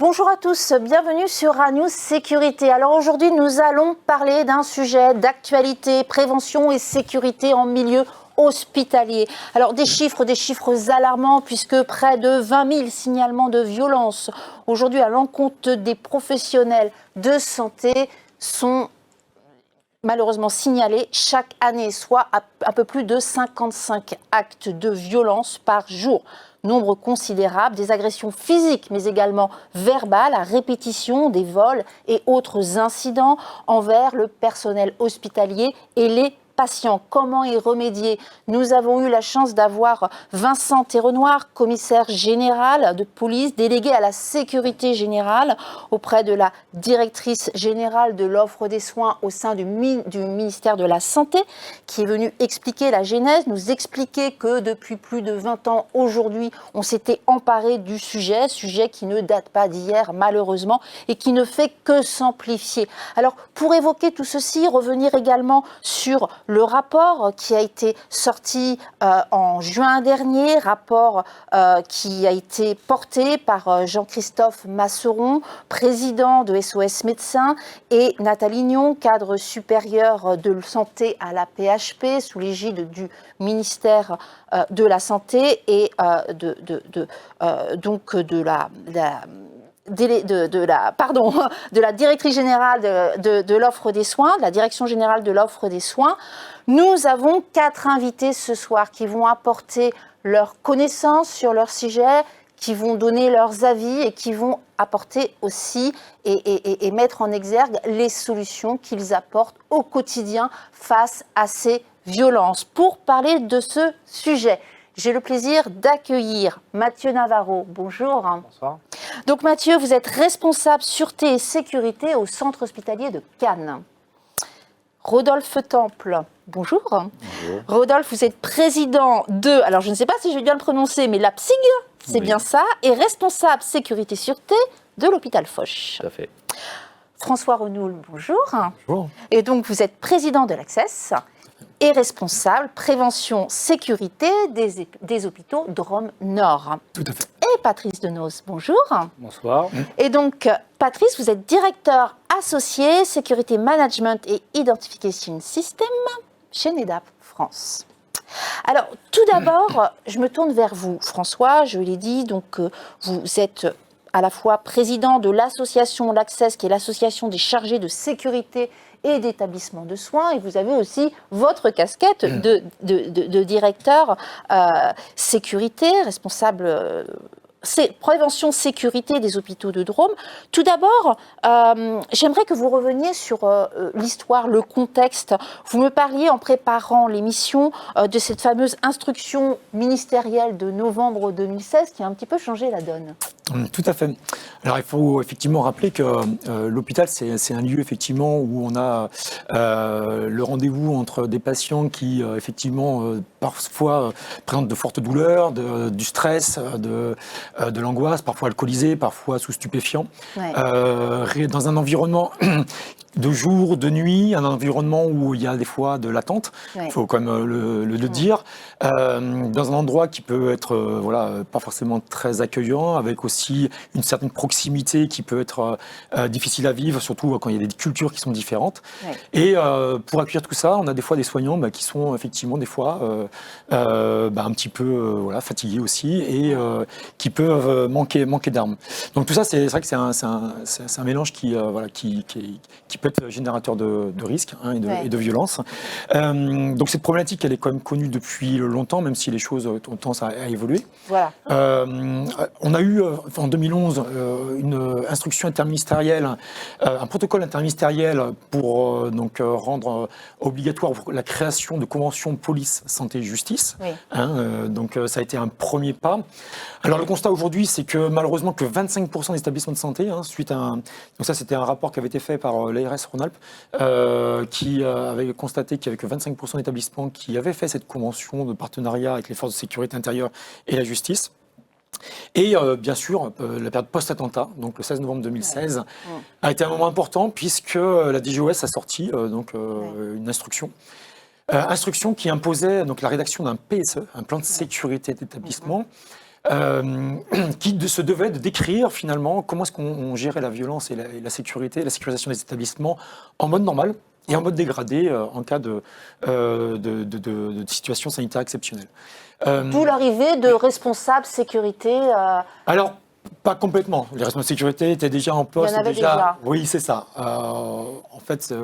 Bonjour à tous, bienvenue sur ANews Sécurité. Alors aujourd'hui, nous allons parler d'un sujet d'actualité, prévention et sécurité en milieu hospitalier. Alors des chiffres alarmants puisque près de 20 000 signalements de violence aujourd'hui à l'encontre des professionnels de santé sont malheureusement signalés chaque année, soit un peu plus de 55 actes de violence par jour. Nombre considérable des agressions physiques, mais également verbales, à répétition, des vols et autres incidents envers le personnel hospitalier et les patients. Comment y remédier? Nous avons eu la chance d'avoir Vincent Thérenouard, commissaire général de police, délégué à la sécurité générale auprès de la directrice générale de l'offre des soins au sein du ministère de la Santé, qui est venu expliquer la genèse, nous expliquer que depuis plus de 20 ans, aujourd'hui, on s'était emparé du sujet qui ne date pas d'hier, malheureusement, et qui ne fait que s'amplifier. Alors, pour évoquer tout ceci, revenir également sur le rapport qui a été sorti en juin dernier, rapport qui a été porté par Jean-Christophe Masseron, président de SOS Médecins, et Nathalie Nion, cadre supérieur de santé à la PHP, sous l'égide du ministère de la Santé et de la directrice générale de l'offre des soins, de la direction générale de l'offre des soins. Nous avons 4 invités ce soir qui vont apporter leurs connaissances sur leur sujet, qui vont donner leurs avis et qui vont apporter aussi et mettre en exergue les solutions qu'ils apportent au quotidien face à ces violences. Pour parler de ce sujet, j'ai le plaisir d'accueillir Mathieu Navarro. Bonjour. Bonsoir. Donc Mathieu, vous êtes responsable sûreté et sécurité au centre hospitalier de Cannes. Rodolphe Temple, bonjour. Bonjour. Rodolphe, vous êtes président de, alors je ne sais pas si je vais bien le prononcer, mais la PSIG, c'est bien ça, et responsable sécurité-sûreté de l'hôpital Foch. Tout à fait. François Renoul, bonjour. Bonjour. Et donc vous êtes président de l'Access et responsable prévention sécurité des hôpitaux Drôme Nord. Tout à fait. Et Patrice Denoz, bonjour. Bonsoir. Et donc Patrice, vous êtes directeur associé sécurité management et identification system chez NEDAP France. Alors tout d'abord, je me tourne vers vous, François. Je l'ai dit, donc vous êtes à la fois président de l'association L'Access, qui est l'association des chargés de sécurité et d'établissement de soins, et vous avez aussi votre casquette de directeur sécurité, responsable prévention sécurité des hôpitaux de Drôme. Tout d'abord, j'aimerais que vous reveniez sur l'histoire, le contexte. Vous me parliez en préparant l'émission de cette fameuse instruction ministérielle de novembre 2016 qui a un petit peu changé la donne. Tout à fait. Alors il faut effectivement rappeler que l'hôpital c'est un lieu effectivement où on a le rendez-vous entre des patients qui effectivement parfois présentent de fortes douleurs, du stress, de l'angoisse, parfois alcoolisés, parfois sous stupéfiants, dans un environnement de jour, de nuit, un environnement où il y a des fois de l'attente, il faut quand même le dire, dans un endroit qui peut être pas forcément très accueillant, avec aussi une certaine proximité qui peut être difficile à vivre, surtout quand il y a des cultures qui sont différentes. Et pour accueillir tout ça, on a des fois des soignants qui sont effectivement des fois un petit peu fatigués aussi et qui peuvent manquer d'armes. Donc tout ça, c'est vrai que c'est un mélange qui peut être générateur de risques et de violence. Donc cette problématique, elle est quand même connue depuis longtemps, même si les choses ont tendance à évoluer. Voilà. On a eu en 2011 une instruction interministérielle, un protocole interministériel pour rendre obligatoire la création de conventions police, santé, justice. Donc ça a été un premier pas. Alors le constat aujourd'hui, c'est que malheureusement que 25% des établissements de santé, suite à donc ça c'était un rapport qui avait été fait par l'ARS Rhône-Alpes, qui avait constaté qu'il n'y avait que 25% d'établissements qui avaient fait cette convention de partenariat avec les forces de sécurité intérieure et la justice. Et bien sûr, la période post-attentat, donc le 16 novembre 2016, a été un moment important puisque la DGOS a sorti une instruction. Instruction qui imposait donc la rédaction d'un PSE, un plan de sécurité d'établissement, qui se devait de décrire finalement comment est-ce qu'on gérait la violence et la sécurité, la sécurisation des établissements en mode normal et en mode dégradé en cas de situation sanitaire exceptionnelle. D'où l'arrivée de responsables sécurité. Alors, pas complètement. Les responsables de sécurité étaient déjà en poste. Il y en avait déjà. Oui, c'est ça. En fait,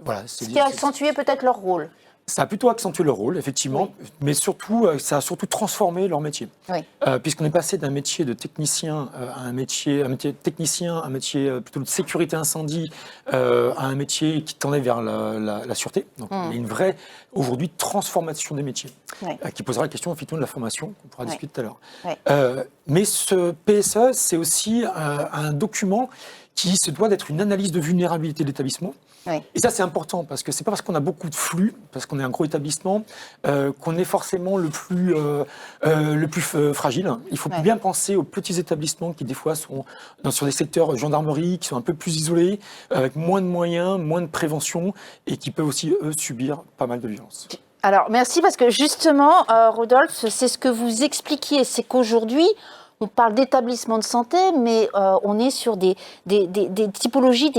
voilà. Ce qui a accentué peut-être leur rôle. Ça a plutôt accentué leur rôle, effectivement, mais surtout, ça a surtout transformé leur métier. Oui. Puisqu'on est passé d'un métier de technicien à un métier technicien, un métier plutôt de sécurité incendie, à un métier qui tendait vers la sûreté. Donc, il y a une vraie, aujourd'hui, transformation des métiers, qui posera la question, effectivement, de la formation, qu'on pourra discuter tout à l'heure. Oui. Mais ce PSE, c'est aussi un document qui se doit d'être une analyse de vulnérabilité de l'établissement. Oui. Et ça, c'est important parce que c'est pas parce qu'on a beaucoup de flux, parce qu'on est un gros établissement, qu'on est forcément le plus fragile. Il faut bien penser aux petits établissements qui, des fois, sont sur des secteurs gendarmerie, qui sont un peu plus isolés, avec moins de moyens, moins de prévention et qui peuvent aussi, eux, subir pas mal de violences. Alors, merci parce que justement, Rodolphe, c'est ce que vous expliquiez, c'est qu'aujourd'hui, on parle d'établissements de santé, mais on est sur des typologies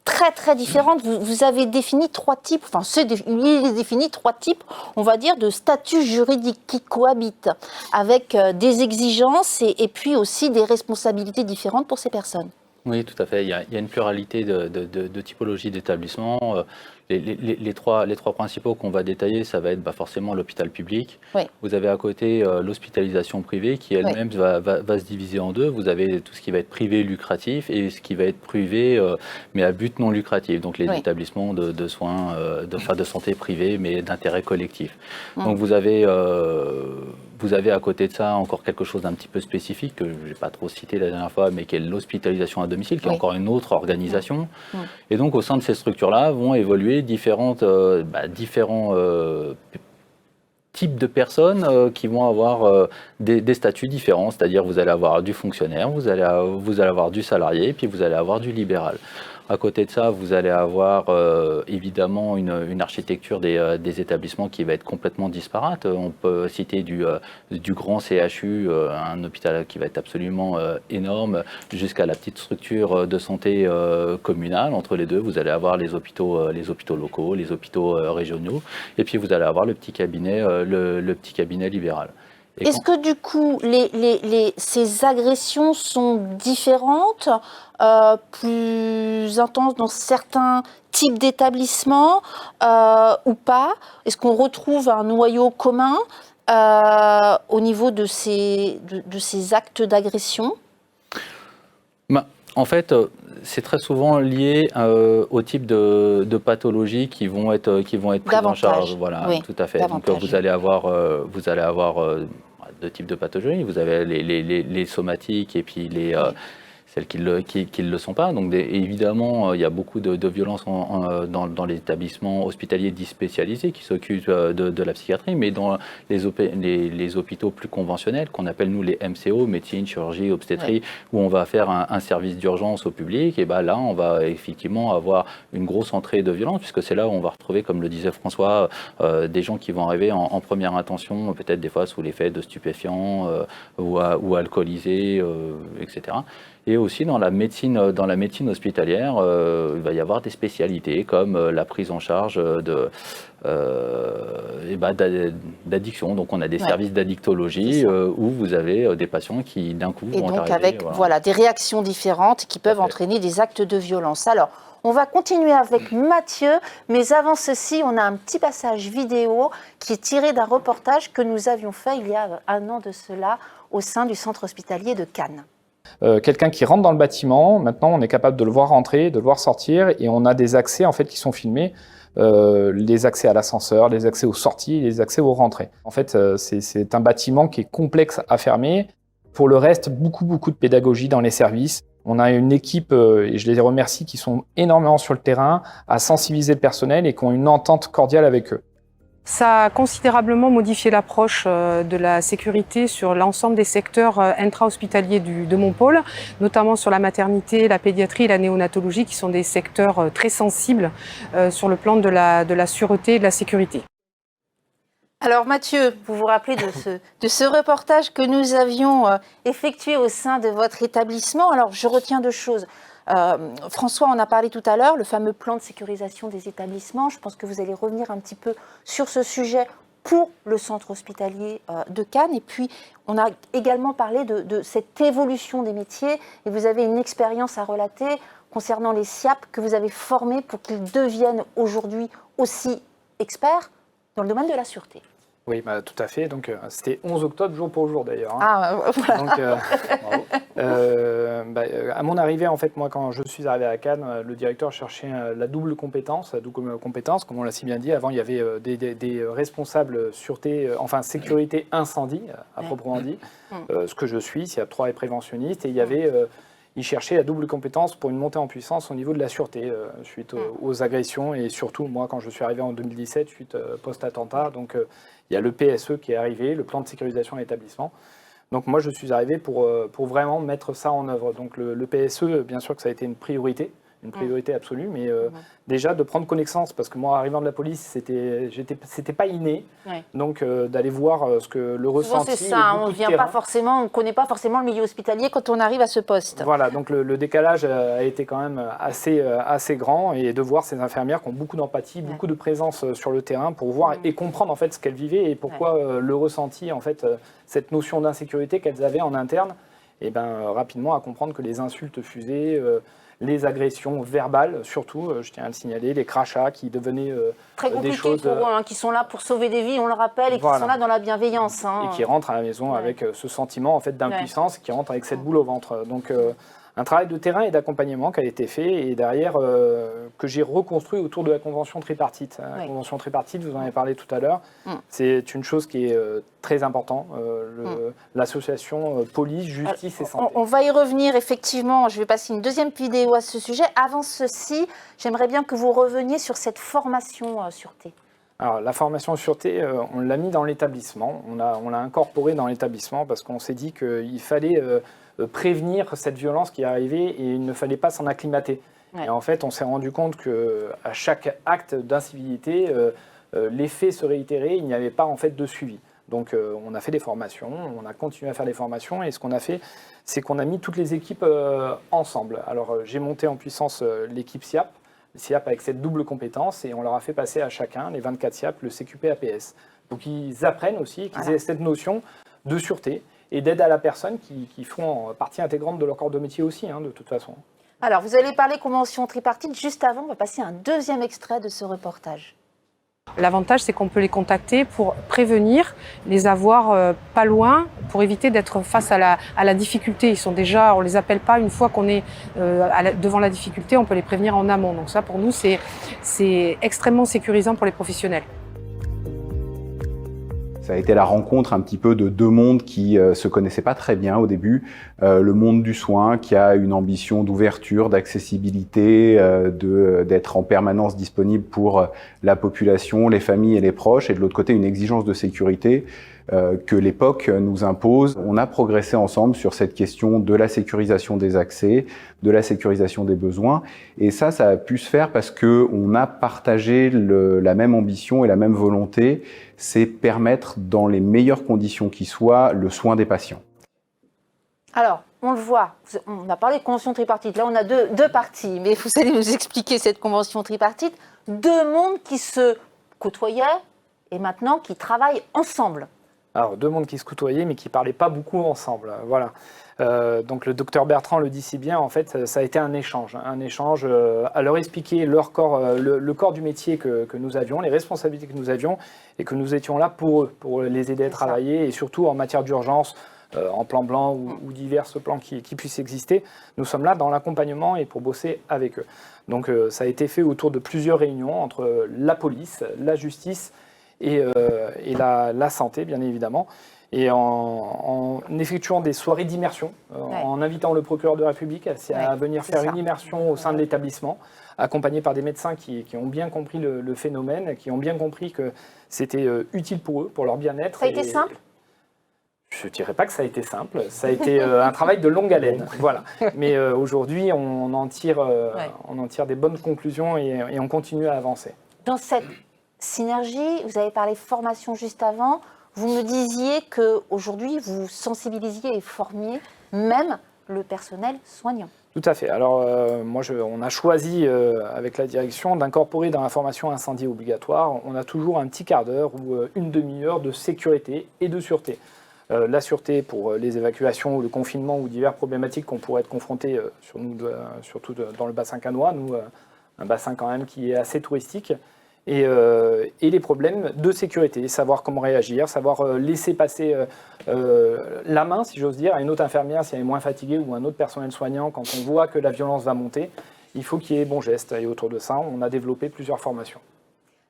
très très différentes. Vous avez défini 3 types, enfin il est défini 3 types, on va dire, de statuts juridiques qui cohabitent avec des exigences et puis aussi des responsabilités différentes pour ces personnes. Oui, tout à fait. Il y a une pluralité de typologies d'établissements. Les trois principaux qu'on va détailler, ça va être forcément l'hôpital public. Oui. Vous avez à côté l'hospitalisation privée qui elle-même va se diviser en deux. Vous avez tout ce qui va être privé lucratif et ce qui va être privé mais à but non lucratif. Donc les établissements de soins, de santé privés mais d'intérêt collectif. Donc vous avez à côté de ça encore quelque chose d'un petit peu spécifique que je n'ai pas trop cité la dernière fois, mais qui est l'hospitalisation à domicile, qui est encore une autre organisation. Et donc au sein de ces structures-là vont évoluer différents types de personnes qui vont avoir des statuts différents, c'est-à-dire vous allez avoir du fonctionnaire, vous allez avoir du salarié, puis vous allez avoir du libéral. À côté de ça, vous allez avoir évidemment une architecture des établissements qui va être complètement disparate. On peut citer du grand CHU, un hôpital qui va être absolument énorme, jusqu'à la petite structure de santé communale. Entre les deux, vous allez avoir les hôpitaux locaux, les hôpitaux régionaux, et puis vous allez avoir le petit cabinet libéral. Est-ce que du coup, ces agressions sont différentes, plus intenses dans certains types d'établissements ou pas? Est-ce qu'on retrouve un noyau commun au niveau de ces actes d'agression? En fait, c'est très souvent lié au type de pathologies qui vont être prises en charge. Voilà, oui, tout à fait. Donc vous allez avoir deux types de pathologies. Vous avez les somatiques et puis celles qui ne le sont pas. Donc évidemment, il y a beaucoup de violences dans les établissements hospitaliers dits spécialisés qui s'occupent de la psychiatrie, mais dans les hôpitaux plus conventionnels, qu'on appelle nous les MCO, médecine, chirurgie, obstétrie, où on va faire un service d'urgence au public, et là, on va effectivement avoir une grosse entrée de violence, puisque c'est là où on va retrouver, comme le disait François, des gens qui vont arriver en première intention, peut-être des fois sous l'effet de stupéfiants ou alcoolisés, etc. Et aussi dans la médecine hospitalière, il va y avoir des spécialités comme la prise en charge d'addiction. Donc on a des services d'addictologie où vous avez des patients qui d'un coup vont arriver. Et donc avec des réactions différentes qui peuvent entraîner des actes de violence. Alors, on va continuer avec Mathieu, mais avant ceci, on a un petit passage vidéo qui est tiré d'un reportage que nous avions fait il y a 1 an de cela au sein du centre hospitalier de Cannes. Quelqu'un qui rentre dans le bâtiment, maintenant on est capable de le voir rentrer, de le voir sortir, et on a des accès en fait qui sont filmés, les accès à l'ascenseur, les accès aux sorties, les accès aux rentrées. En fait, c'est un bâtiment qui est complexe à fermer. Pour le reste, beaucoup de pédagogie dans les services. On a une équipe, et je les remercie, qui sont énormément sur le terrain, à sensibiliser le personnel et qui ont une entente cordiale avec eux. Ça a considérablement modifié l'approche de la sécurité sur l'ensemble des secteurs intra-hospitaliers de mon pôle, notamment sur la maternité, la pédiatrie et la néonatologie, qui sont des secteurs très sensibles sur le plan de la sûreté et de la sécurité. Alors Mathieu, vous vous rappelez de ce reportage que nous avions effectué au sein de votre établissement. Alors je retiens 2 choses. François en a parlé tout à l'heure, le fameux plan de sécurisation des établissements. Je pense que vous allez revenir un petit peu sur ce sujet pour le centre hospitalier de Cannes. Et puis, on a également parlé de cette évolution des métiers. Et vous avez une expérience à relater concernant les SIAP que vous avez formés pour qu'ils deviennent aujourd'hui aussi experts dans le domaine de la sûreté. Oui, tout à fait. Donc, c'était 11 octobre, jour pour jour d'ailleurs. Voilà. Donc, à mon arrivée, en fait, moi, quand je suis arrivé à Cannes, le directeur cherchait la double compétence, comme on l'a si bien dit. Avant, il y avait des responsables sûreté, sécurité incendie, à proprement dit, ce que je suis, SIAP 3 et préventionniste. Et il y avait... il cherchait la double compétence pour une montée en puissance au niveau de la sûreté, suite aux agressions. Et surtout, moi, quand je suis arrivé en 2017, suite post-attentat, donc il y a le PSE qui est arrivé, le plan de sécurisation de l'établissement. Donc moi, je suis arrivé pour vraiment mettre ça en œuvre. Donc le PSE, bien sûr que ça a été une priorité absolue, mais déjà de prendre connaissance, parce que moi, arrivant de la police, c'était pas inné, donc d'aller voir ce que le ressenti. C'est ça, on ne connaît pas forcément le milieu hospitalier quand on arrive à ce poste. Voilà, donc le décalage a été quand même assez grand, et de voir ces infirmières qui ont beaucoup d'empathie, beaucoup de présence sur le terrain pour voir et comprendre en fait ce qu'elles vivaient et pourquoi le ressenti, en fait, cette notion d'insécurité qu'elles avaient en interne, et rapidement à comprendre que les insultes fusaient. Les agressions verbales, surtout, je tiens à le signaler, les crachats qui devenaient très compliqué des choses... pour eux, qui sont là pour sauver des vies, on le rappelle, et qui sont là dans la bienveillance. Et qui rentrent à la maison avec ce sentiment en fait, d'impuissance, qui rentrent avec cette boule au ventre. Donc, un travail de terrain et d'accompagnement qui a été fait, et derrière, que j'ai reconstruit autour de la convention tripartite. La convention tripartite, vous en avez parlé tout à l'heure, c'est une chose qui est très importante, l'association police, justice et santé. On va y revenir, effectivement. Je vais passer une deuxième vidéo à ce sujet. Avant ceci, j'aimerais bien que vous reveniez sur cette formation sûreté. Alors, la formation sûreté, on l'a mis dans l'établissement, on l'a incorporé dans l'établissement parce qu'on s'est dit qu'il fallait prévenir cette violence qui est arrivée et il ne fallait pas s'en acclimater. Et en fait, on s'est rendu compte qu'à chaque acte d'incivilité, les faits se réitéraient, il n'y avait pas en fait de suivi. Donc on a fait des formations, on a continué à faire des formations, et ce qu'on a fait, c'est qu'on a mis toutes les équipes ensemble. Alors j'ai monté en puissance l'équipe SIAP, avec cette double compétence, et on leur a fait passer à chacun, les 24 SIAP, le CQP APS. Donc qu'ils apprennent aussi, qu'ils aient cette notion de sûreté et d'aide à la personne qui font partie intégrante de leur corps de métier aussi, de toute façon. Alors, vous allez parler convention tripartite. Juste avant, on va passer un deuxième extrait de ce reportage. L'avantage, c'est qu'on peut les contacter pour prévenir, les avoir pas loin, pour éviter d'être face à la difficulté. Ils sont déjà, on les appelle pas une fois qu'on est devant la difficulté, on peut les prévenir en amont. Donc ça, pour nous, c'est extrêmement sécurisant pour les professionnels. Ça a été la rencontre un petit peu de 2 mondes qui se connaissaient pas très bien au début. Le monde du soin qui a une ambition d'ouverture, d'accessibilité, d'être en permanence disponible pour la population, les familles et les proches. Et de l'autre côté, une exigence de sécurité que l'époque nous impose. On a progressé ensemble sur cette question de la sécurisation des accès, de la sécurisation des besoins. Et ça a pu se faire parce qu'on a partagé la même ambition et la même volonté, c'est permettre dans les meilleures conditions qui soient le soin des patients. Alors, on le voit, on a parlé de convention tripartite, là on a deux parties, mais vous allez nous expliquer cette convention tripartite. 2 mondes qui se côtoyaient et maintenant qui travaillent ensemble. Alors, 2 mondes qui se côtoyaient, mais qui ne parlaient pas beaucoup ensemble. Voilà. Donc, le docteur Bertrand le dit si bien, en fait, ça a été un échange à leur expliquer leur corps, le corps du métier que nous avions, les responsabilités que nous avions, et que nous étions là pour eux, pour les aider à travailler, et surtout en matière d'urgence, en plan blanc ou divers plans qui puissent exister. Nous sommes là dans l'accompagnement et pour bosser avec eux. Donc, ça a été fait autour de plusieurs réunions entre la police, la justice, et la santé, bien évidemment, et en effectuant des soirées d'immersion, en invitant le procureur de la République à venir faire une immersion au sein de l'établissement, accompagné par des médecins qui ont bien compris le phénomène, qui ont bien compris que c'était utile pour eux, pour leur bien-être. Ça a été simple ? Je ne dirais pas que ça a été simple, ça a été un travail de longue haleine, voilà. Mais aujourd'hui, on en tire des bonnes conclusions et on continue à avancer. Dans cette synergie, vous avez parlé formation juste avant. Vous me disiez qu'aujourd'hui, vous sensibilisiez et formiez même le personnel soignant. Tout à fait. Alors, on a choisi avec la direction d'incorporer dans la formation incendie obligatoire, on a toujours un petit quart d'heure ou une demi-heure de sécurité et de sûreté. La sûreté pour les évacuations ou le confinement ou diverses problématiques qu'on pourrait être confrontés, surtout dans le bassin cannois, nous, un bassin quand même qui est assez touristique. Et les problèmes de sécurité, savoir comment réagir, savoir laisser passer la main, si j'ose dire, à une autre infirmière si elle est moins fatiguée ou un autre personnel soignant quand on voit que la violence va monter. Il faut qu'il y ait bons gestes. Et autour de ça, on a développé plusieurs formations.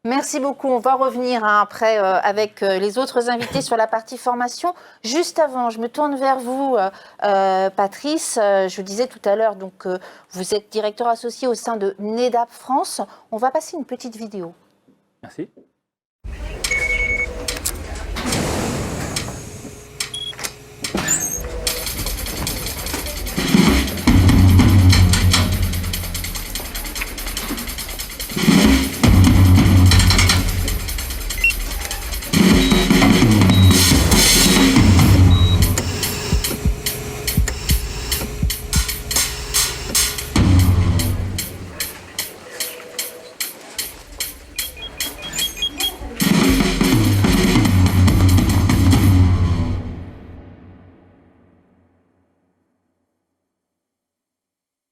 Merci beaucoup. On va revenir après avec les autres invités sur la partie formation. Juste avant, je me tourne vers vous, Patrice. Je disais tout à l'heure, donc vous êtes directeur associé au sein de NEDAP France. On va passer une petite vidéo. Merci.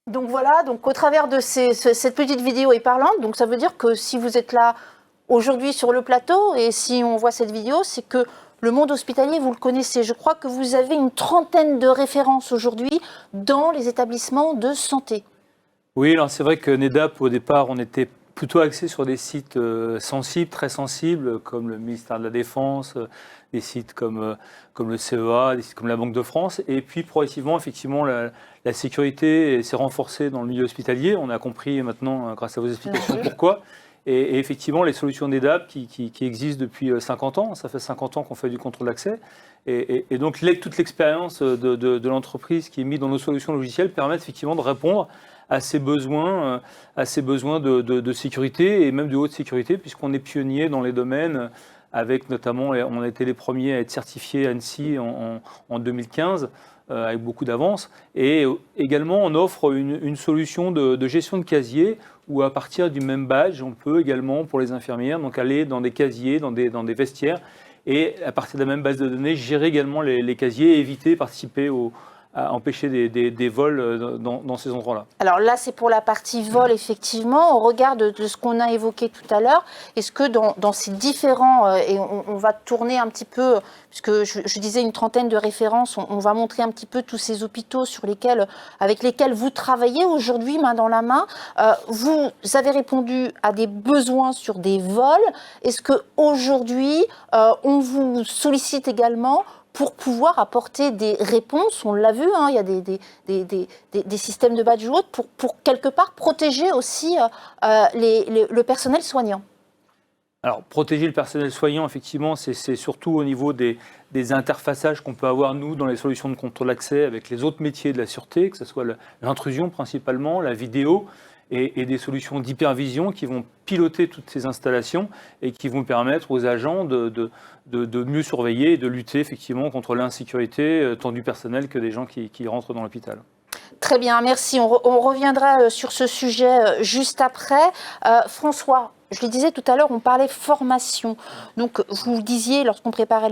Donc voilà, donc au travers de cette petite vidéo est parlante, donc ça veut dire que si vous êtes là aujourd'hui sur le plateau et si on voit cette vidéo, c'est que le monde hospitalier, vous le connaissez. Je crois que vous avez une trentaine de références aujourd'hui dans les établissements de santé. Oui, alors c'est vrai que NEDAP, au départ, on était plutôt axé sur des sites sensibles, très sensibles, comme le ministère de la Défense, des sites comme le CEA, des sites comme la Banque de France. Et puis progressivement, effectivement, la sécurité s'est renforcée dans le milieu hospitalier. On a compris maintenant, grâce à vos explications, pourquoi. Et effectivement, les solutions NEDAP qui existent depuis 50 ans, ça fait 50 ans qu'on fait du contrôle d'accès. Et donc toute l'expérience de l'entreprise qui est mise dans nos solutions logicielles permet effectivement de répondre à ces besoins de sécurité et même de haute sécurité, puisqu'on est pionnier dans les domaines, avec notamment, on a été les premiers à être certifiés ANSI en 2015, avec beaucoup d'avance. Et également, on offre une solution de gestion de casier, où à partir du même badge, on peut également, pour les infirmières, donc aller dans des casiers, dans des vestiaires, et à partir de la même base de données, gérer également les casiers et éviter, participer à empêcher des vols dans ces endroits-là. Alors là, c'est pour la partie vol, effectivement. Au regard de ce qu'on a évoqué tout à l'heure, est-ce que dans ces différents, et on va tourner un petit peu, puisque je disais une trentaine de références, on va montrer un petit peu tous ces hôpitaux avec lesquels vous travaillez aujourd'hui, main dans la main. Vous avez répondu à des besoins sur des vols. Est-ce qu'aujourd'hui, on vous sollicite également pour pouvoir apporter des réponses? On l'a vu, hein, il y a des systèmes de badge ou autres pour quelque part protéger aussi le personnel soignant. Alors, protéger le personnel soignant, effectivement, c'est surtout au niveau des interfaçages qu'on peut avoir, nous, dans les solutions de contrôle d'accès avec les autres métiers de la sûreté, que ce soit l'intrusion principalement, la vidéo, et des solutions d'hypervision qui vont piloter toutes ces installations et qui vont permettre aux agents de mieux surveiller et de lutter effectivement contre l'insécurité tant du personnel que des gens qui rentrent dans l'hôpital. Très bien, merci. On reviendra sur ce sujet juste après. François, je le disais tout à l'heure, on parlait formation. Donc, vous disiez, lorsqu'on préparait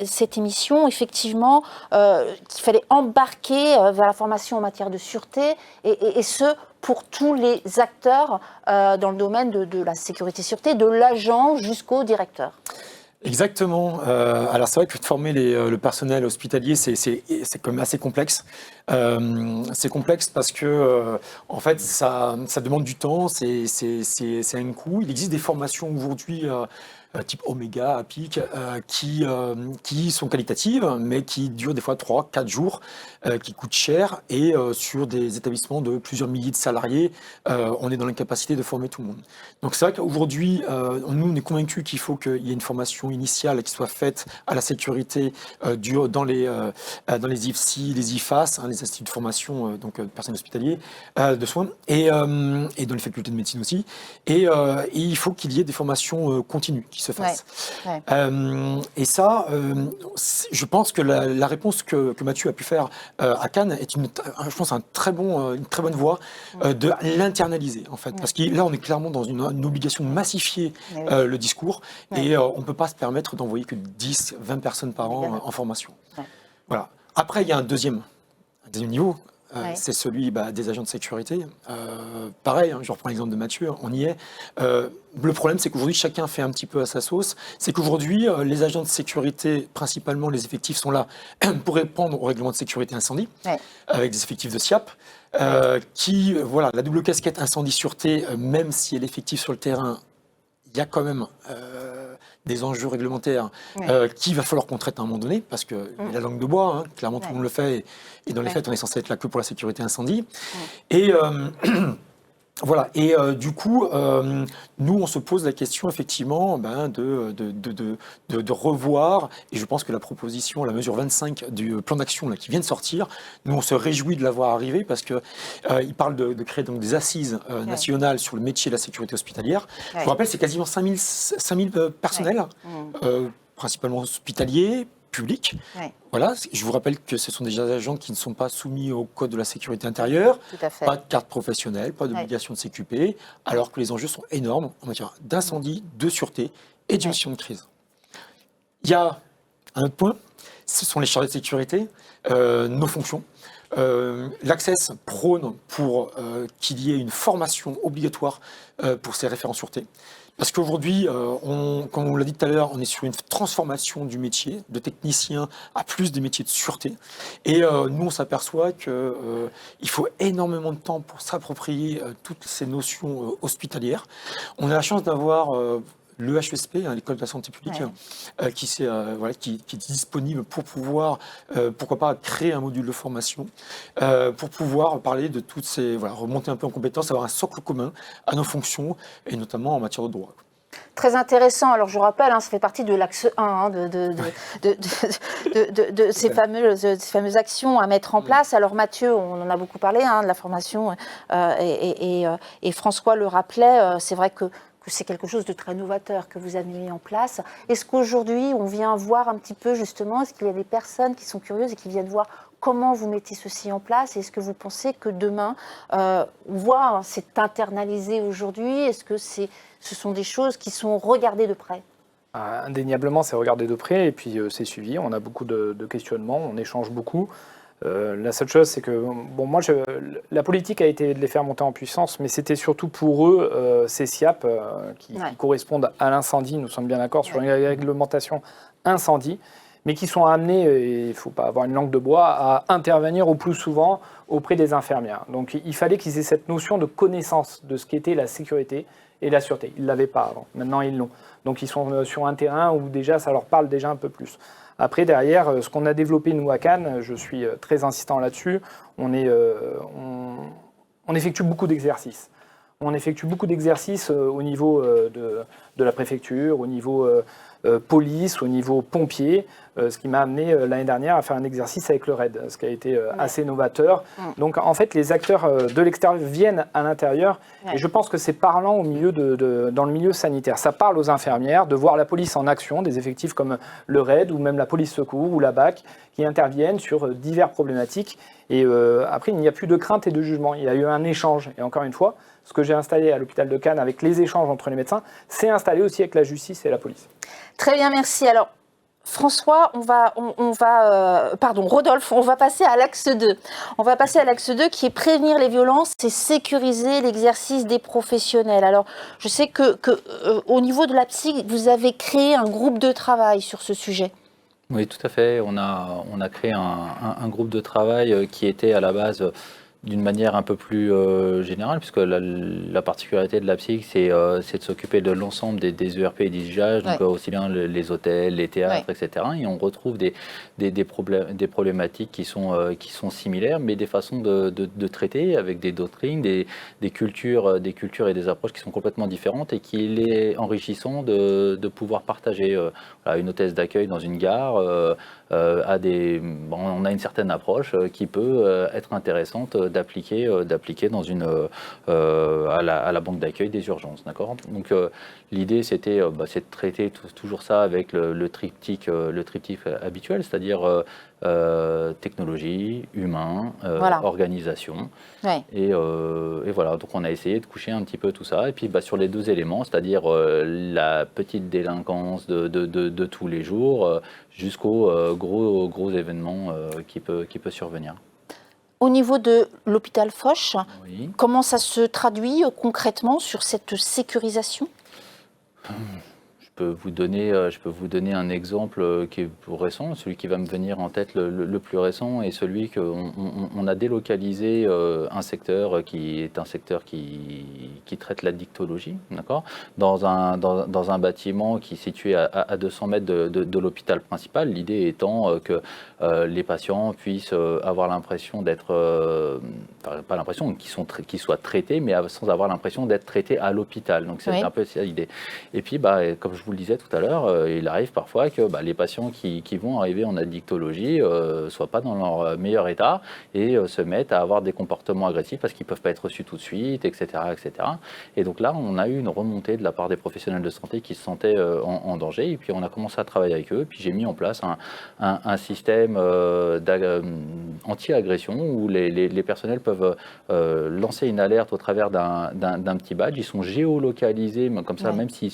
cette émission, effectivement, qu'il fallait embarquer vers la formation en matière de sûreté, et ce, pour tous les acteurs dans le domaine de la sécurité-sûreté, de l'agent jusqu'au directeur. Exactement. Alors c'est vrai que former le personnel hospitalier, c'est quand même assez complexe. C'est complexe parce que en fait ça demande du temps, c'est un coût. Il existe des formations aujourd'hui type Omega, Apic, qui sont qualitatives, mais qui durent des fois 3-4 jours, qui coûtent cher, et sur des établissements de plusieurs milliers de salariés, on est dans l'incapacité de former tout le monde. Donc c'est vrai qu'aujourd'hui, nous, on est convaincus qu'il faut qu'il y ait une formation initiale qui soit faite à la sécurité dans les IFSI, les IFAS, les instituts de formation donc personnel hospitalier de soins, et dans les facultés de médecine aussi. Et il faut qu'il y ait des formations continues qui se fassent. Ouais. Et ça, je pense que la réponse que Mathieu a pu faire à Cannes est je pense une très bonne voie de l'internaliser en fait, parce que là on est clairement dans une obligation de massifier le discours, et on ne peut pas se permettre d'envoyer que 10-20 personnes par an en formation. Voilà. Après il y a un deuxième niveau. C'est celui des agents de sécurité. Pareil, je reprends l'exemple de Mathieu, on y est. Le problème, c'est qu'aujourd'hui, chacun fait un petit peu à sa sauce. C'est qu'aujourd'hui, les agents de sécurité, principalement les effectifs, sont là pour répondre au règlement de sécurité incendie, avec des effectifs de SIAP, la double casquette incendie-sûreté, même si elle est effective sur le terrain, il y a quand même des enjeux réglementaires qu'il va falloir qu'on traite à un moment donné, parce que la langue de bois, clairement tout le monde le fait, et dans les faits on est censé être là que pour la sécurité incendie. Et voilà, et du coup, nous on se pose la question effectivement de revoir, et je pense que la proposition, la mesure 25 du plan d'action qui vient de sortir, nous on se réjouit de la voir arriver, parce que il parle de créer donc des assises nationales sur le métier de la sécurité hospitalière. Je vous rappelle, c'est quasiment 5000 personnels, principalement hospitaliers, publics. Voilà, je vous rappelle que ce sont des agents qui ne sont pas soumis au code de la sécurité intérieure, pas de carte professionnelle, pas d'obligation de s'occuper, alors que les enjeux sont énormes en matière d'incendie, de sûreté et de gestion de crise. Il y a un autre point, ce sont les chargés de sécurité, nos fonctions. L'Access prône pour qu'il y ait une formation obligatoire pour ces référents sûreté. Parce qu'aujourd'hui, comme on l'a dit tout à l'heure, on est sur une transformation du métier, de technicien à plus des métiers de sûreté. Et nous, on s'aperçoit qu'il faut énormément de temps pour s'approprier toutes ces notions hospitalières. On a la chance d'avoir l'EHESP, l'école de la santé publique, qui est disponible pour pouvoir, pourquoi pas, créer un module de formation, pour pouvoir parler de toutes ces, remonter un peu en compétences, avoir un socle commun à nos fonctions, et notamment en matière de droit. Très intéressant. Alors je vous rappelle, ça fait partie de l'axe 1 de ces fameuses actions à mettre en place. Alors Mathieu, on en a beaucoup parlé de la formation, et François le rappelait, c'est vrai que c'est quelque chose de très novateur que vous avez mis en place. Est-ce qu'aujourd'hui, on vient voir un petit peu justement, est-ce qu'il y a des personnes qui sont curieuses et qui viennent voir comment vous mettez ceci en place? Est-ce que vous pensez que demain, c'est internalisé aujourd'hui? Est-ce que ce sont des choses qui sont regardées de près? Indéniablement, c'est regardé de près, et puis c'est suivi. On a beaucoup de questionnements, on échange beaucoup. La seule chose, c'est que la politique a été de les faire monter en puissance, mais c'était surtout pour eux, ces SIAP qui correspondent à l'incendie, nous sommes bien d'accord, sur une réglementation incendie, mais qui sont amenés, et il ne faut pas avoir une langue de bois, à intervenir au plus souvent auprès des infirmières. Donc il fallait qu'ils aient cette notion de connaissance de ce qu'était la sécurité et la sûreté. Ils ne l'avaient pas avant, maintenant ils l'ont. Donc ils sont sur un terrain où déjà ça leur parle déjà un peu plus. Après, derrière, ce qu'on a développé, nous, à Cannes, je suis très insistant là-dessus, on effectue beaucoup d'exercices. On effectue beaucoup d'exercices au niveau de la préfecture, au niveau police, au niveau pompier, ce qui m'a amené l'année dernière à faire un exercice avec le RAID, ce qui a été assez novateur. Donc en fait, les acteurs de l'extérieur viennent à l'intérieur, et je pense que c'est parlant dans le milieu sanitaire. Ça parle aux infirmières de voir la police en action, des effectifs comme le RAID ou même la police secours ou la BAC qui interviennent sur diverses problématiques. Et après, il n'y a plus de crainte et de jugement. Il y a eu un échange. Et encore une fois, ce que j'ai installé à l'hôpital de Cannes avec les échanges entre les médecins, c'est installé aussi avec la justice et la police. Très bien, merci. Alors, François, Rodolphe, on va passer à l'axe 2. On va passer à l'axe 2 qui est prévenir les violences et sécuriser l'exercice des professionnels. Alors, je sais que au niveau de la psy, vous avez créé un groupe de travail sur ce sujet. Oui, tout à fait. On a créé un groupe de travail qui était à la base d'une manière un peu plus générale, puisque la particularité de l'APSIC, c'est de s'occuper de l'ensemble des ERP et des usages, donc aussi bien les hôtels, les théâtres, etc. Et on retrouve des problématiques qui sont similaires, mais des façons de traiter avec des doctrines, des cultures et des approches qui sont complètement différentes et qu'il est enrichissant de pouvoir partager. Une hôtesse d'accueil dans une gare on a une certaine approche qui peut être intéressante d'appliquer à la banque d'accueil des urgences, d'accord. Donc l'idée c'était c'est de traiter toujours ça avec le triptyque habituel, c'est-à-dire technologie, humain, organisation. Et voilà, donc on a essayé de coucher un petit peu tout ça. Et puis sur les deux éléments, c'est-à-dire la petite délinquance de tous les jours jusqu'au gros événement qui peut survenir. Au niveau de l'hôpital Foch, comment ça se traduit concrètement sur cette sécurisation ? Je peux vous donner un exemple qui est plus récent, celui qui va me venir en tête le plus récent est celui qu'on a délocalisé un secteur qui est un secteur qui traite la dictologie, d'accord, dans un bâtiment qui est situé à 200 mètres de l'hôpital principal, l'idée étant que les patients puissent avoir l'impression d'être, pas l'impression, qu'ils soient traités, mais sans avoir l'impression d'être traités à l'hôpital. Donc c'est un peu ça l'idée. Et puis, comme je vous le disais tout à l'heure, il arrive parfois que les patients qui vont arriver en addictologie ne soient pas dans leur meilleur état et se mettent à avoir des comportements agressifs parce qu'ils ne peuvent pas être reçus tout de suite, etc., etc. Et donc là, on a eu une remontée de la part des professionnels de santé qui se sentaient en danger. Et puis, on a commencé à travailler avec eux. Puis, j'ai mis en place un système anti-agression où les personnels peuvent lancer une alerte au travers d'un petit badge. Ils sont géolocalisés, comme ça, même s'ils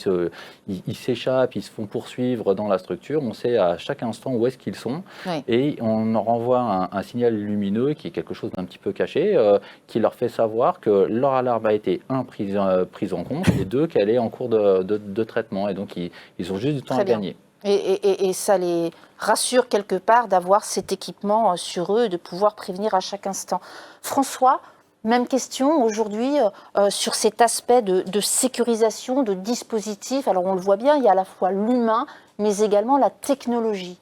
s'échappent, ils se font poursuivre dans la structure, on sait à chaque instant où est-ce qu'ils sont et on leur renvoie un signal lumineux qui est quelque chose d'un petit peu caché, qui leur fait savoir que leur alarme a été prise en compte et deux, qu'elle est en cours de traitement et donc ils ont juste du temps à gagner. Et ça les rassure quelque part d'avoir cet équipement sur eux et de pouvoir prévenir à chaque instant. François, même question aujourd'hui sur cet aspect de sécurisation, de dispositifs. Alors on le voit bien, il y a à la fois l'humain, mais également la technologie.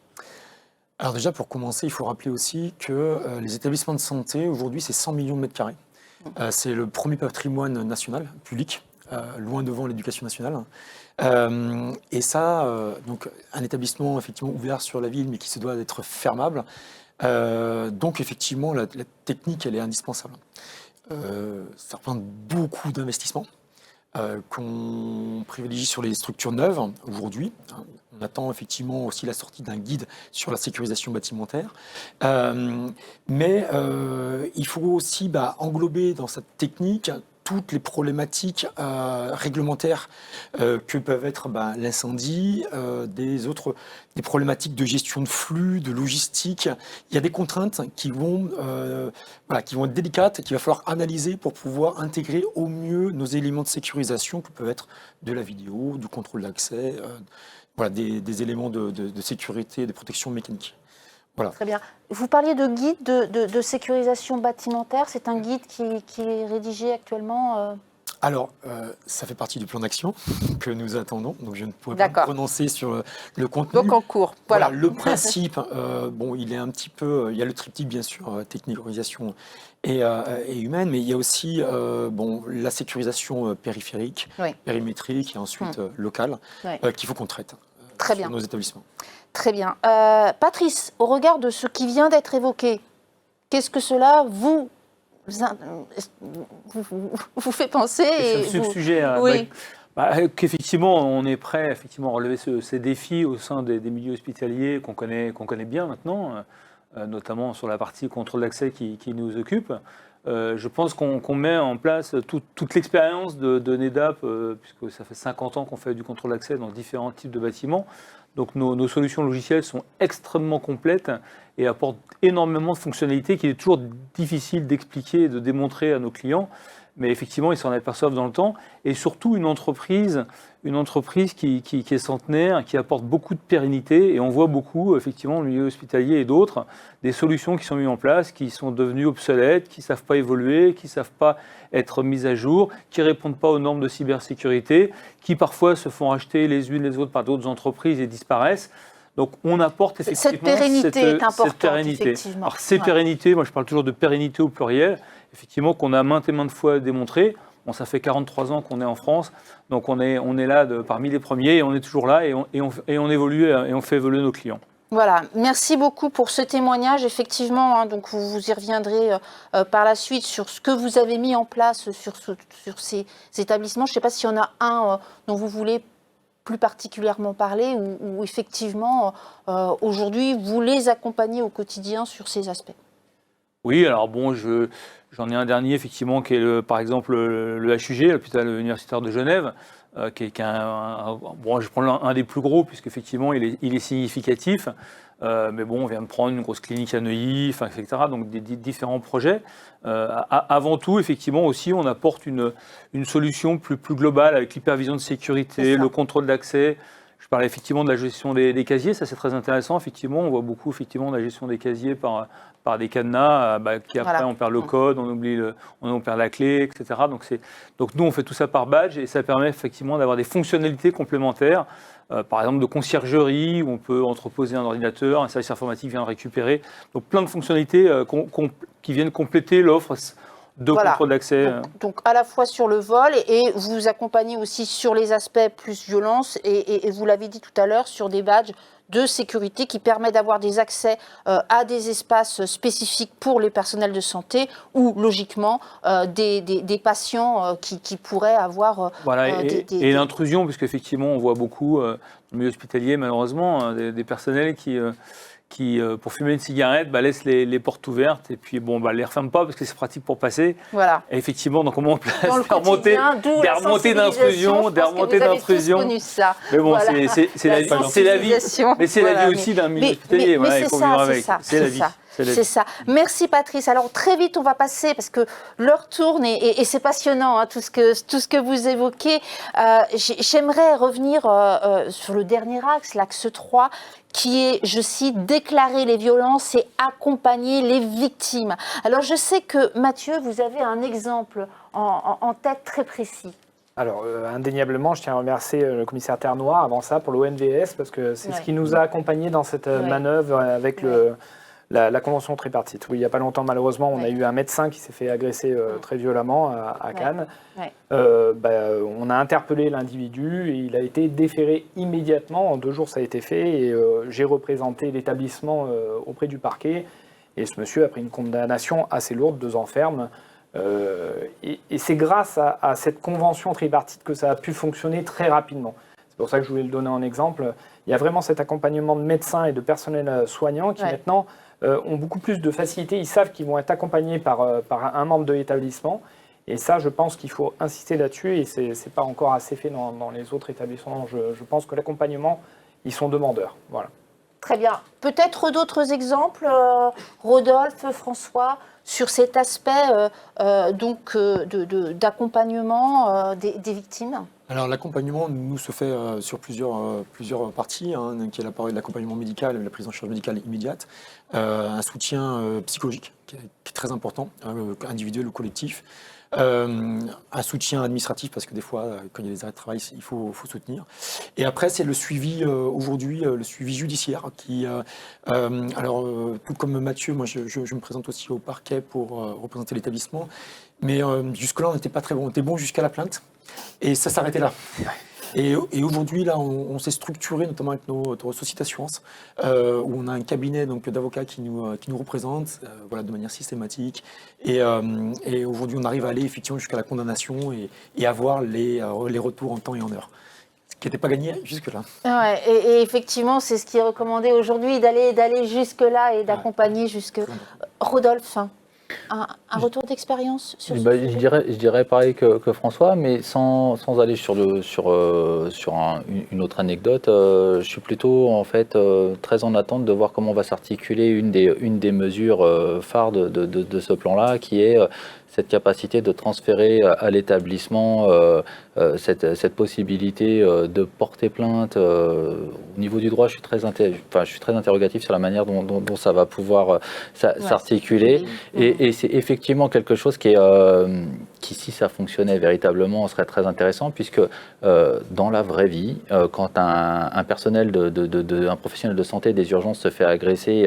Alors déjà, pour commencer, il faut rappeler aussi que les établissements de santé, aujourd'hui, c'est 100 millions de mètres carrés. C'est le premier patrimoine national, public, loin devant l'éducation nationale. Et ça, donc un établissement effectivement ouvert sur la ville, mais qui se doit d'être fermable. Donc effectivement, la technique, elle est indispensable. Ça représente beaucoup d'investissements qu'on privilégie sur les structures neuves aujourd'hui. On attend effectivement aussi la sortie d'un guide sur la sécurisation bâtimentaire. Mais il faut aussi englober dans cette technique toutes les problématiques réglementaires que peuvent être l'incendie, des problématiques de gestion de flux, de logistique. Il y a des contraintes qui vont être délicates et qu'il va falloir analyser pour pouvoir intégrer au mieux nos éléments de sécurisation qui peuvent être de la vidéo, du contrôle d'accès, des éléments de sécurité, de protection mécanique. Voilà. Très bien. Vous parliez de guide de sécurisation bâtimentaire. C'est un guide qui est rédigé actuellement Alors, ça fait partie du plan d'action que nous attendons. Donc, je ne pourrais pas me prononcer sur le contenu. Donc, en cours. Voilà. Le principe, il est un petit peu... Il y a le triptyque, bien sûr, technique, organisation et humaine, mais il y a aussi la sécurisation périphérique, périmétrique et ensuite locale qu'il faut qu'on traite sur nos établissements. Très bien. Patrice, au regard de ce qui vient d'être évoqué, qu'est-ce que cela vous fait penser sur ce sujet, qu'effectivement, on est prêt à relever ces défis au sein des milieux hospitaliers qu'on connaît bien maintenant, notamment sur la partie contrôle d'accès qui nous occupe. Je pense qu'on met en place toute l'expérience de NEDAP, puisque ça fait 50 ans qu'on fait du contrôle d'accès dans différents types de bâtiments. Donc nos solutions logicielles sont extrêmement complètes et apportent énormément de fonctionnalités qu'il est toujours difficile d'expliquer et de démontrer à nos clients. mais effectivement, ils s'en aperçoivent dans le temps. Et surtout, une entreprise qui est centenaire, qui apporte beaucoup de pérennité. Et on voit beaucoup, effectivement, le milieu hospitalier et d'autres, des solutions qui sont mises en place, qui sont devenues obsolètes, qui ne savent pas évoluer, qui ne savent pas être mises à jour, qui ne répondent pas aux normes de cybersécurité, qui parfois se font racheter les unes les autres par d'autres entreprises et disparaissent. Donc on apporte effectivement cette pérennité est importante, effectivement. Alors ces pérennités, moi je parle toujours de pérennité au pluriel, effectivement qu'on a maintes et maintes fois démontré. Bon, ça fait 43 ans qu'on est en France, donc on est là parmi les premiers et on est toujours là et on évolue et on fait évoluer nos clients. Voilà, merci beaucoup pour ce témoignage. Effectivement, hein, donc vous y reviendrez par la suite sur ce que vous avez mis en place sur ces établissements. Je ne sais pas s'il y en a un dont vous voulez plus particulièrement parler ou effectivement, aujourd'hui, vous les accompagnez au quotidien sur ces aspects. Oui, alors bon, j'en ai un dernier, effectivement, qui est par exemple le HUG, l'hôpital universitaire de Genève, qui est bon, je prends un des plus gros, puisqu'effectivement, il est significatif. Mais bon, on vient de prendre une grosse clinique à Neuilly, etc. Donc des différents projets. Avant tout, effectivement, aussi, on apporte une solution plus globale avec l'hypervision de sécurité, le contrôle d'accès. Je parlais effectivement de la gestion des casiers, ça c'est très intéressant. Effectivement, on voit beaucoup effectivement de la gestion des casiers par des cadenas, qui après on perd le code, on perd la clé, etc. Donc nous on fait tout ça par badge et ça permet effectivement d'avoir des fonctionnalités complémentaires. Par exemple de conciergerie où on peut entreposer un ordinateur, un service informatique vient le récupérer. Donc plein de fonctionnalités qui viennent compléter l'offre de contrôle d'accès. Donc à la fois sur le vol et vous accompagnez aussi sur les aspects plus violence et vous l'avez dit tout à l'heure sur des badges de sécurité qui permet d'avoir des accès à des espaces spécifiques pour les personnels de santé ou logiquement des patients qui pourraient avoir et l'intrusion, puisqu'effectivement on voit beaucoup dans le milieu hospitalier malheureusement des personnels qui pour fumer une cigarette, laissent les portes ouvertes et puis les referment pas parce que c'est pratique pour passer. Voilà. Et effectivement, donc on met en place des remontées d'intrusion. Mais bon, voilà. c'est la vie. Mais c'est la vie aussi d'un milieu hospitalier. Mais c'est ça, c'est la vie. C'est ça. Merci Patrice. Alors très vite on va passer parce que l'heure tourne et c'est passionnant tout ce que vous évoquez. J'aimerais revenir sur le dernier axe, l'axe 3, qui est, je cite, déclarer les violences et accompagner les victimes. Alors je sais que Mathieu, vous avez un exemple en tête très précis. Alors, indéniablement, je tiens à remercier le commissaire Ternois avant ça pour l'ONVS parce que c'est ce qui nous a accompagnés dans cette manœuvre avec la convention tripartite. Oui, il n'y a pas longtemps, malheureusement, on a eu un médecin qui s'est fait agresser très violemment à Cannes. On a interpellé l'individu et il a été déféré immédiatement. En 2 jours, ça a été fait et j'ai représenté l'établissement auprès du parquet. Et ce monsieur a pris une condamnation assez lourde, 2 ans ferme. Et c'est grâce à cette convention tripartite que ça a pu fonctionner très rapidement. C'est pour ça que je voulais le donner en exemple. Il y a vraiment cet accompagnement de médecins et de personnel soignant qui maintenant ont beaucoup plus de facilité. Ils savent qu'ils vont être accompagnés par un membre de l'établissement. Et ça, je pense qu'il faut insister là-dessus et ce n'est pas encore assez fait dans les autres établissements. Je pense que l'accompagnement, ils sont demandeurs. Voilà. Très bien. Peut-être d'autres exemples, Rodolphe, François, sur cet aspect d'accompagnement des victimes? Alors l'accompagnement nous se fait sur plusieurs parties, qui est l'accompagnement médical, la prise en charge médicale immédiate, un soutien psychologique qui est très important, individuel ou collectif, un soutien administratif parce que des fois quand il y a des arrêts de travail il faut soutenir, et après c'est le suivi aujourd'hui, le suivi judiciaire qui tout comme Mathieu, moi je me présente aussi au parquet pour représenter l'établissement, mais jusque-là on n'était pas très bon, on était bon jusqu'à la plainte. Et ça s'arrêtait là. Et aujourd'hui, là, on s'est structuré, notamment avec notre société d'assurance, où on a un cabinet d'avocats qui nous représente de manière systématique. Et aujourd'hui, on arrive à aller effectivement jusqu'à la condamnation et avoir les retours en temps et en heure. Ce qui n'était pas gagné jusque-là. Ouais, et effectivement, c'est ce qui est recommandé aujourd'hui, d'aller jusque-là et d'accompagner jusque... Rodolphe, un retour d'expérience sur ce sujet? Je dirais pareil que François, mais sans aller sur une autre anecdote. Je suis plutôt en fait très en attente de voir comment va s'articuler une des mesures phares de ce plan-là, qui est cette capacité de transférer à l'établissement cette possibilité de porter plainte. Au niveau du droit, je suis très interrogatif sur la manière dont ça va pouvoir s'articuler. Et c'est effectivement quelque chose qui, si ça fonctionnait véritablement, serait très intéressant, puisque dans la vraie vie, quand un professionnel de santé des urgences se fait agresser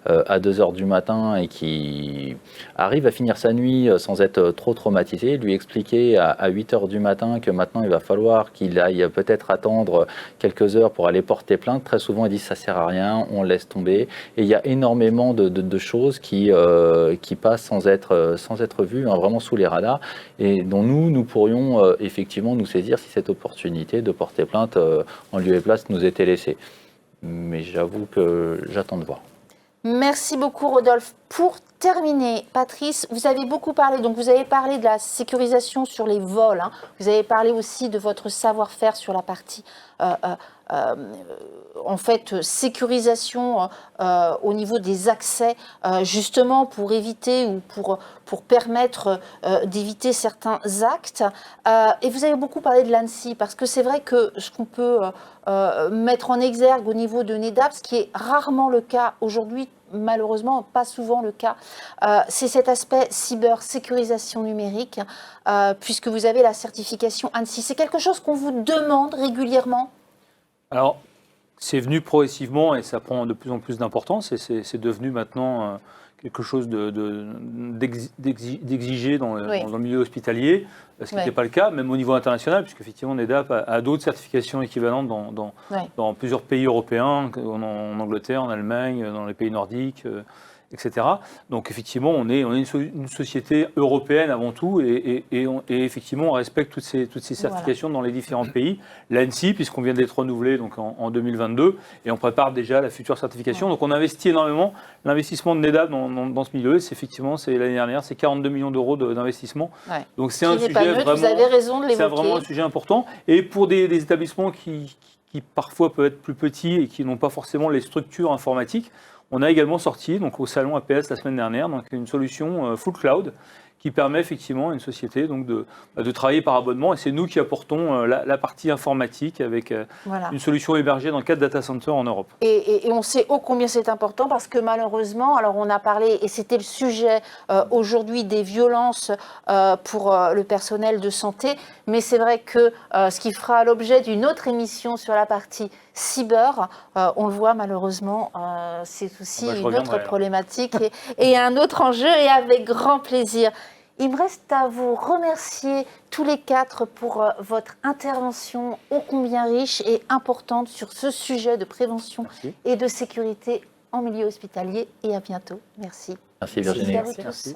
à 2 heures du matin et qui arrive à finir sa nuit sans être trop traumatisé, lui expliquer à 8 heures du matin que maintenant il va falloir qu'il aille peut-être attendre quelques heures pour aller porter plainte, très souvent ils disent ça sert à rien, on laisse tomber. Et il y a énormément de choses qui passent sans être vues, hein, vraiment sous les radars, et dont nous pourrions effectivement nous saisir si cette opportunité de porter plainte en lieu et place nous était laissée. Mais j'avoue que j'attends de voir. Merci beaucoup Rodolphe. Pour terminer, Patrice, vous avez beaucoup parlé, donc vous avez parlé de la sécurisation sur les vols, hein. Vous avez parlé aussi de votre savoir-faire sur la partie en fait sécurisation au niveau des accès, justement pour éviter ou pour permettre d'éviter certains actes. Et vous avez beaucoup parlé de l'ANSSI, parce que c'est vrai que ce qu'on peut mettre en exergue au niveau de NEDAP, ce qui est rarement le cas aujourd'hui, malheureusement pas souvent le cas, c'est cet aspect cybersécurisation numérique, puisque vous avez la certification ANSSI. C'est quelque chose qu'on vous demande régulièrement? Alors, c'est venu progressivement et ça prend de plus en plus d'importance, et c'est devenu maintenant quelque chose d'exigé dans le milieu hospitalier, ce qui n'était pas le cas, même au niveau international, puisque effectivement NEDAP a d'autres certifications équivalentes dans plusieurs pays européens, en Angleterre, en Allemagne, dans les pays nordiques, etc. Donc effectivement, on est une société européenne avant tout, et effectivement, on respecte toutes ces certifications dans les différents pays. L'ANSSI, puisqu'on vient d'être renouvelé donc en 2022, et on prépare déjà la future certification. Donc on investit énormément. L'investissement de NEDAP dans ce milieu, c'est l'année dernière, c'est 42 millions d'euros d'investissement. Donc c'est un sujet vraiment, vous avez raison de l'évoquer. C'est vraiment un sujet important. Et pour des établissements qui parfois peuvent être plus petits et qui n'ont pas forcément les structures informatiques, on a également sorti donc, au salon APS la semaine dernière donc, une solution full cloud qui permet effectivement à une société donc, de travailler par abonnement. Et c'est nous qui apportons la partie informatique avec une solution hébergée dans 4 data centers en Europe. Et on sait ô combien c'est important, parce que malheureusement, alors on a parlé, et c'était le sujet aujourd'hui, des violences pour le personnel de santé, mais c'est vrai que ce qui fera l'objet d'une autre émission sur la partie cyber, on le voit malheureusement, c'est aussi une autre problématique et un autre enjeu, et avec grand plaisir. Il me reste à vous remercier tous les 4 pour votre intervention ô combien riche et importante sur ce sujet de prévention et de sécurité en milieu hospitalier, et à bientôt. Merci. Merci Virginie. Merci à vous tous.